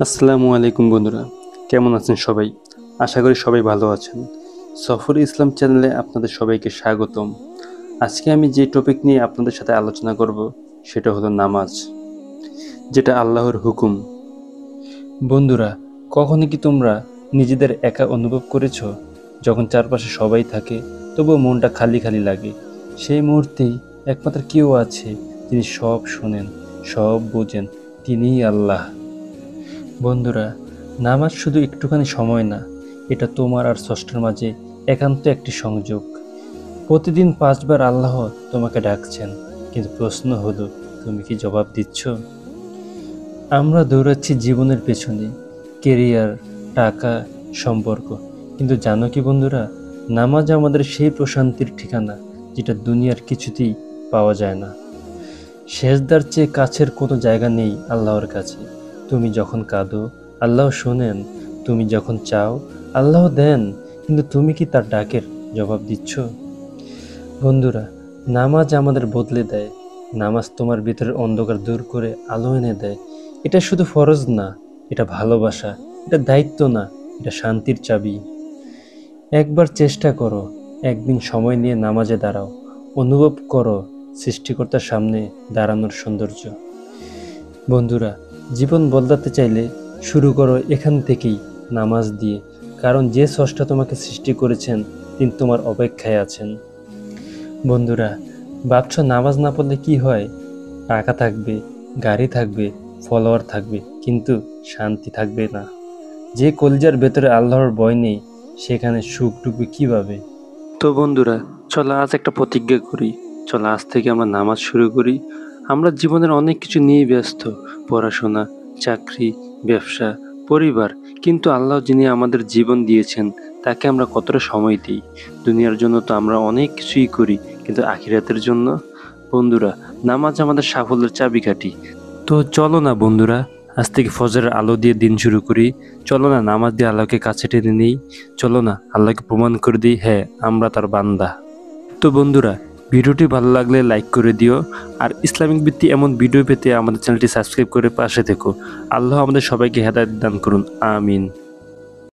আসসালামু আলাইকুম বন্ধুরা, কেমন আছেন সবাই? আশা করি সবাই ভালো আছেন। সফর ইসলাম চ্যানেলে আপনাদের সবাইকে স্বাগতম। আজকে আমি যে টপিক নিয়ে আপনাদের সাথে আলোচনা করব সেটা হলো নামাজ, যেটা আল্লাহর হুকুম। বন্ধুরা, কখনো কি তোমরা নিজেদের একা অনুভব করেছো? যখন চারপাশে সবাই থাকে তবুও মনটা খালি খালি লাগে। সেই মুহূর্তেই একমাত্র কেউ আছে যিনি সব শোনেন, সব বোঝেন, তিনিই আল্লাহ। বন্ধুরা, নামাজ শুধু একটুখানি সময় না, এটা তোমার আর স্রষ্টার মাঝে একান্ত একটি সংযোগ। প্রতিদিন 5 বার আল্লাহ তোমাকে ডাকছেন, কিন্তু প্রশ্ন হলো, তুমি কি জবাব দিচ্ছ? আমরা দৌড়াচ্ছি জীবনের পেছনে, কেরিয়ার, টাকা, সম্পর্ক, কিন্তু জানো কি বন্ধুরা, নামাজ আমাদের সেই প্রশান্তির ঠিকানা যেটা দুনিয়ার কিছুতেই পাওয়া যায় না। সেজদার চেয়ে কাছের কোনো জায়গা নেই আল্লাহর কাছে। তুমি যখন কাঁদো, আল্লাহ শোনেন। তুমি যখন চাও, আল্লাহ দেন। কিন্তু তুমি কি তার ডাকের জবাব দিচ্ছ? বন্ধুরা, নামাজ আমাদের বদলে দেয়। নামাজ তোমার ভিতরের অন্ধকার দূর করে আলো এনে দেয়। এটা শুধু ফরজ না, এটা ভালোবাসা, এটা দায়িত্ব না, এটা শান্তির চাবি। একবার চেষ্টা করো, একদিন সময় নিয়ে নামাজে দাঁড়াও, অনুভব করো সৃষ্টিকর্তার সামনে দাঁড়ানোর সৌন্দর্য। বন্ধুরা, জীবন বদলাতে চাইলে শুরু করো এখান থেকেই, নামাজ দিয়ে। কারণ যে স্রষ্টা তোমাকে সৃষ্টি করেছেন তিনি তোমার অপেক্ষায় আছেন। বন্ধুরা, ভাবছো নামাজ না পড়লে কি হয়? টাকা থাকবে, গাড়ি থাকবে, ফলোয়ার থাকবে, কিন্তু শান্তি থাকবে না। যে কলিজার ভেতরে আল্লাহর ভয় নেই, সেখানে সুখ ঢুকবে কিভাবে? তো বন্ধুরা, চলো আজ একটা প্রতিজ্ঞা করি। চলো আজ থেকে আমরা নামাজ শুরু করি। আমরা জীবনের অনেক কিছু নিয়ে ব্যস্ত, পড়াশোনা, চাকরি, ব্যবসা, পরিবার, কিন্তু আল্লাহ যিনি আমাদের জীবন দিয়েছেন তাকে আমরা কতটা সময় দিই? দুনিয়ার জন্য তো আমরা অনেক কিছুই করি, কিন্তু আখিরাতের জন্য? বন্ধুরা, নামাজ আমাদের সাফল্যের চাবিকাঠি। তো চলো না বন্ধুরা, আজ থেকে ফজরের আলো দিয়ে দিন শুরু করি। চলো না নামাজ দিয়ে আল্লাহকে কাছে টেনে নিই। চলো না আল্লাহকে প্রমাণ করে দিই, হ্যাঁ আমরা তার বান্দা। তো বন্ধুরা, ভিডিওটি ভালো লাগলে লাইক করে দিও। আর ইসলামিক ভিত্তি এমন ভিডিও পেতে আমাদের চ্যানেলটি সাবস্ক্রাইব করে পাশে থেকো। আল্লাহ আমাদের সবাইকে হেদায়েত দান করুন, আমিন।